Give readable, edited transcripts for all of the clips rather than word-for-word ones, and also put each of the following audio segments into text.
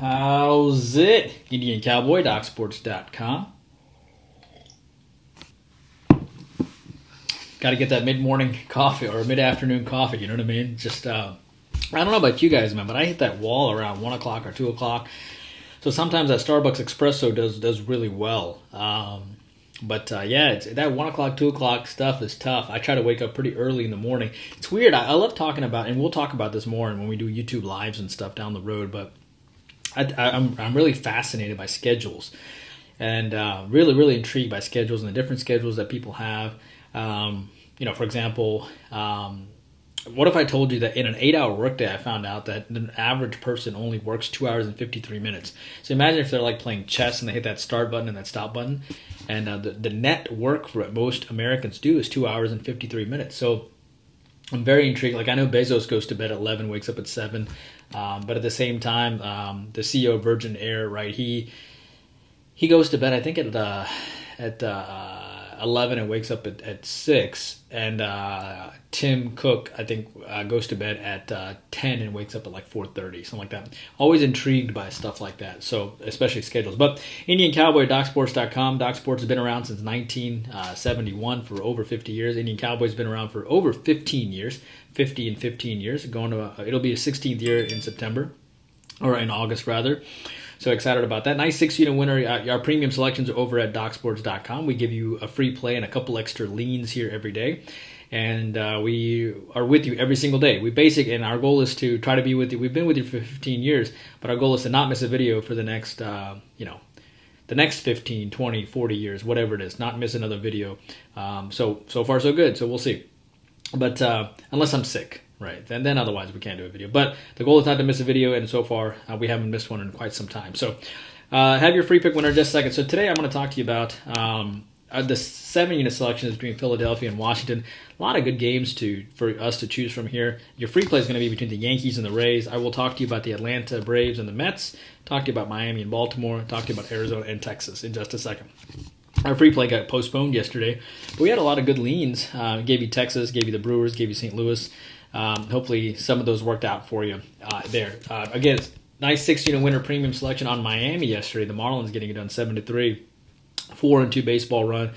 How's it? Indian Cowboy, DocSports.com. Got to get that mid-morning coffee or mid-afternoon coffee, you know what I mean? Just, I don't know about you guys, man, but I hit that wall around 1 o'clock or 2 o'clock. So sometimes that Starbucks Espresso does really well. Yeah, that 1 o'clock, 2 o'clock stuff is tough. I try to wake up pretty early in the morning. It's weird. I love talking about, and we'll talk about this more when we do YouTube lives and stuff down the road, but I'm really fascinated by schedules and really intrigued by schedules and the different schedules that people have. For example, what if I told you that in an 8-hour workday, I found out that an average person only works 2 hours and 53 minutes. So imagine if they're like playing chess and they hit that start button and that stop button, and the net work for what most Americans do is 2 hours and 53 minutes. So I'm very intrigued. Like I know Bezos goes to bed at 11, wakes up at 7, but at the same time, the CEO of Virgin Air, right? He goes to bed, I think at 11 and wakes up at 6, and Tim Cook, I think, goes to bed at 10 and wakes up at like 4:30, something like that. Always intrigued by stuff like that, so especially schedules. But Indian Cowboy, DocSports.com. Doc Sports has been around since 1971 for over 50 years. Indian Cowboy's been around for over 15 years, 50 and 15 years. It'll be a 16th year in September, or in August rather. So excited about that. Nice 6-unit winner. Our premium selections are over at DocSports.com. We give you a free play and a couple extra leans here every day. And we are with you every single day. And our goal is to try to be with you. We've been with you for 15 years, but our goal is to not miss a video for the next, the next 15, 20, 40 years, whatever it is. Not miss another video. So far so good. So we'll see. But unless I'm sick. Right, and then otherwise we can't do a video. But the goal is not to miss a video, and so far we haven't missed one in quite some time. So have your free pick winner in just a second. So today I'm going to talk to you about the 7-unit selections between Philadelphia and Washington. A lot of good games for us to choose from here. Your free play is going to be between the Yankees and the Rays. I will talk to you about the Atlanta Braves and the Mets, talk to you about Miami and Baltimore, talk to you about Arizona and Texas in just a second. Our free play got postponed yesterday, but we had a lot of good leans. Gave you Texas, gave you the Brewers, gave you St. Louis. Hopefully some of those worked out for you there. Again, nice 6-unit winner premium selection on Miami yesterday. The Marlins getting it done 7-3, 4-2 baseball run.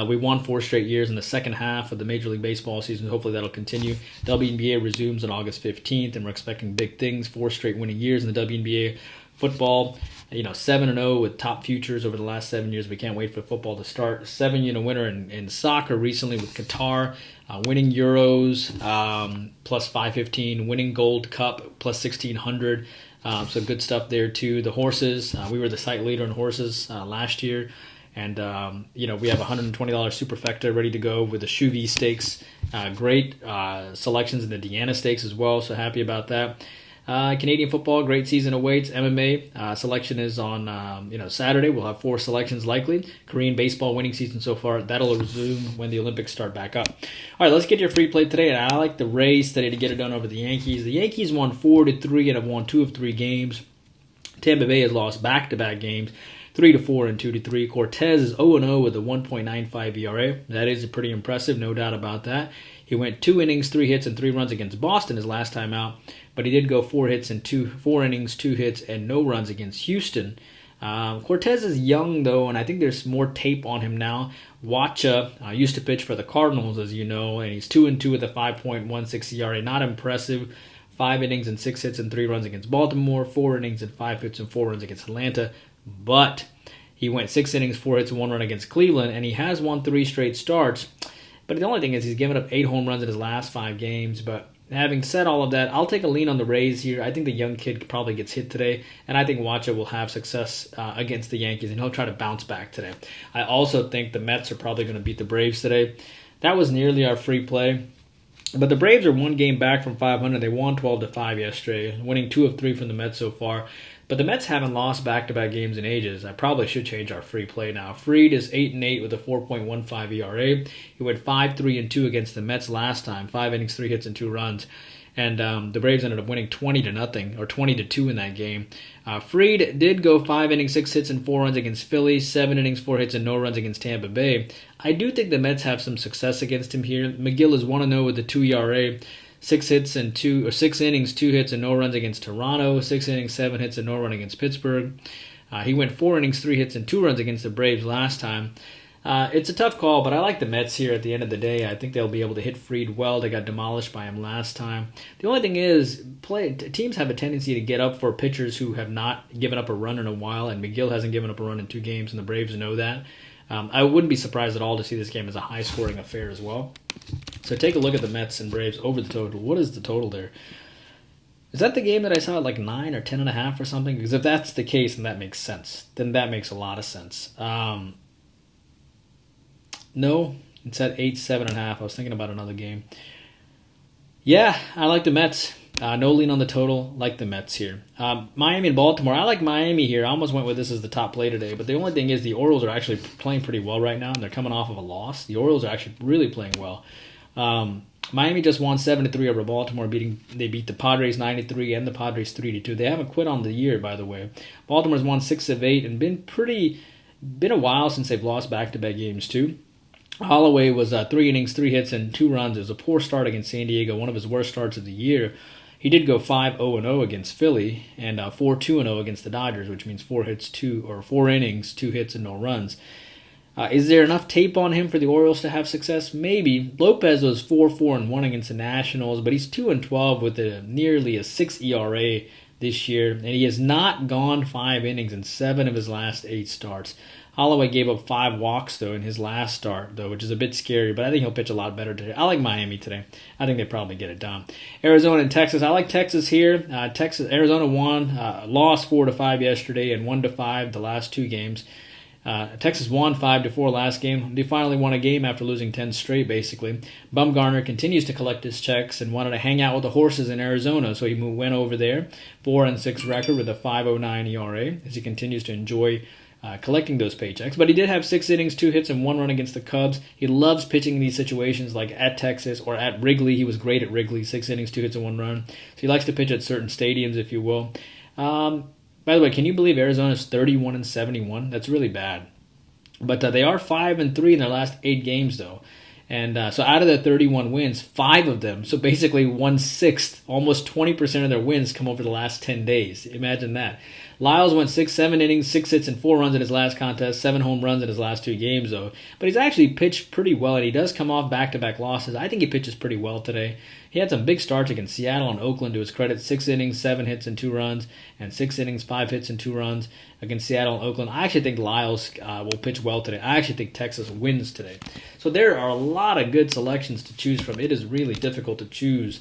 We won 4 straight years in the second half of the Major League Baseball season. Hopefully that'll continue. WNBA resumes on August 15th, and we're expecting big things. 4 straight winning years in the WNBA football. 7-0 with top futures over the last 7 years. We can't wait for football to start. 7-unit winner in soccer recently with Qatar, winning Euros plus 515, winning Gold Cup plus 1600. So good stuff there too. The horses, we were the site leader in horses last year. And, we have a $120 superfecta ready to go with the Chuvy Stakes. Great selections in the Deanna Stakes as well, so happy about that. Canadian football, great season awaits. MMA selection is on Saturday. We'll have 4 selections likely. Korean baseball winning season so far. That'll resume when the Olympics start back up. All right, let's get your free play today. And I like the Rays today to get it done over the Yankees. The Yankees won 4-3 and have won 2 of 3 games. Tampa Bay has lost back-to-back games, 3-4 and 2-3. Cortez is 0-0 with a 1.95 ERA. That is pretty impressive, no doubt about that. He went 2 innings, 3 hits, and 3 runs against Boston his last time out, but he did go 4 innings, 2 hits, and no runs against Houston. Cortez is young, though, and I think there's more tape on him now. Wacha used to pitch for the Cardinals, as you know, and he's 2-2 with a 5.16 ERA. Not impressive. 5 innings and 6 hits and 3 runs against Baltimore, 4 innings and 5 hits and 4 runs against Atlanta. But he went 6 innings, 4 hits, and 1 run against Cleveland, and he has won 3 straight starts. But the only thing is he's given up 8 home runs in his last 5 games. But having said all of that, I'll take a lean on the Rays here. I think the young kid probably gets hit today, and I think Wacha will have success against the Yankees, and he'll try to bounce back today. I also think the Mets are probably going to beat the Braves today. That was nearly our free play. But the Braves are 1 game back from 500. They won 12-5 yesterday, winning 2 of 3 from the Mets so far. But the Mets haven't lost back-to-back games in ages. I probably should change our free play now. Fried is 8-8 with a 4.15 ERA. He went 5-3-2 against the Mets last time. 5 innings, 3 hits, and 2 runs. And the Braves ended up winning 20-0 or 20-2 in that game. Fried did go 5 innings, 6 hits, and 4 runs against Philly. 7 innings, 4 hits, and no runs against Tampa Bay. I do think the Mets have some success against him here. McGill is 1-0 with a 2 ERA. 6 innings, 2 hits, and no runs against Toronto. 6 innings, 7 hits, and no run against Pittsburgh. He went 4 innings, 3 hits, and 2 runs against the Braves last time. It's a tough call, but I like the Mets here at the end of the day. I think they'll be able to hit Fried well. They got demolished by him last time. The only thing is, teams have a tendency to get up for pitchers who have not given up a run in a while, and McGill hasn't given up a run in 2 games, and the Braves know that. I wouldn't be surprised at all to see this game as a high-scoring affair as well. So take a look at the Mets and Braves over the total. What is the total there? Is that the game that I saw at like 9 or 10.5 or something? Because if that's the case, then that makes sense. Then that makes a lot of sense. No, it's at 8, 7.5. I was thinking about another game. Yeah, I like the Mets. No lean on the total. Like the Mets here. Miami and Baltimore. I like Miami here. I almost went with this as the top play today. But the only thing is the Orioles are actually playing pretty well right now, and they're coming off of a loss. The Orioles are actually really playing well. Miami just won 7-3 over Baltimore. They beat the Padres 9-3 and the Padres 3-2. They haven't quit on the year, by the way. Baltimore's won 6 of 8 and been a while since they've lost back-to-back games too. Holloway was 3 innings, 3 hits, and 2 runs. It was a poor start against San Diego, one of his worst starts of the year. He did go 5-0-0 against Philly and 4-2-0 against the Dodgers, which means 4 innings, 2 hits, and no runs. Is there enough tape on him for the Orioles to have success? Maybe. Lopez was 4-4-1 against the Nationals, but he's 2-12 with nearly a 6 ERA this year, and he has not gone 5 innings in 7 of his last 8 starts. Holloway gave up 5 walks, though, in his last start, though, which is a bit scary, but I think he'll pitch a lot better today. I like Miami today. I think they probably get it done. Arizona and Texas. I like Texas here. Arizona won, lost 4-5 yesterday and 1-5 the last 2 games. Texas won 5-4 last game. They finally won a game after losing 10 straight, basically. Bumgarner continues to collect his checks and wanted to hang out with the horses in Arizona, so he went over there. 4-6 record with a 5.09 ERA as he continues to enjoy collecting those paychecks. But he did have 6 innings, 2 hits, and 1 run against the Cubs. He loves pitching in these situations like at Texas or at Wrigley. He was great at Wrigley, 6 innings, 2 hits, and 1 run. So he likes to pitch at certain stadiums, if you will. By the way, can you believe Arizona's 31-71? That's really bad. But they are 5-3 in their last 8 games, though. And so out of the 31 wins, 5 of them, so basically 1/6, almost 20% of their wins come over the last 10 days. Imagine that. Lyles went 7 innings, 6 hits, and 4 runs in his last contest, 7 home runs in his last 2 games, though. But he's actually pitched pretty well, and he does come off back-to-back losses. I think he pitches pretty well today. He had some big starts against Seattle and Oakland, to his credit. 6 innings, 7 hits, and 2 runs, and 6 innings, 5 hits, and 2 runs against Seattle and Oakland. I actually think Lyles will pitch well today. I actually think Texas wins today. So there are a lot of good selections to choose from. It is really difficult to choose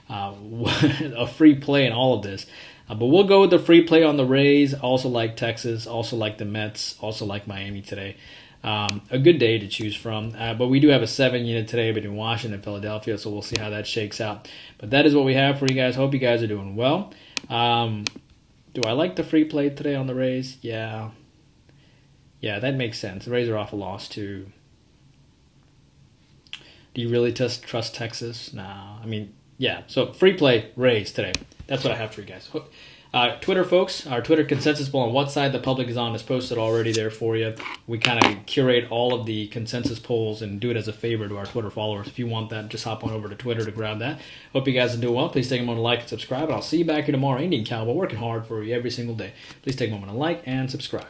a free play in all of this. But we'll go with the free play on the Rays. Also like Texas. Also like the Mets. Also like Miami today. A good day to choose from. But we do have a 7-unit today between Washington and Philadelphia, so we'll see how that shakes out. But that is what we have for you guys. Hope you guys are doing well. Do I like the free play today on the Rays? Yeah. Yeah, that makes sense. The Rays are off a loss, too. Do you really trust Texas? Nah. I mean, yeah. So free play Rays today. That's what I have for you guys. Twitter, folks, our Twitter consensus poll on what side the public is on is posted already there for you. We kind of curate all of the consensus polls and do it as a favor to our Twitter followers. If you want that, just hop on over to Twitter to grab that. Hope you guys are doing well. Please take a moment to like and subscribe. And I'll see you back here tomorrow. Indian Cowboy working hard for you every single day. Please take a moment to like and subscribe.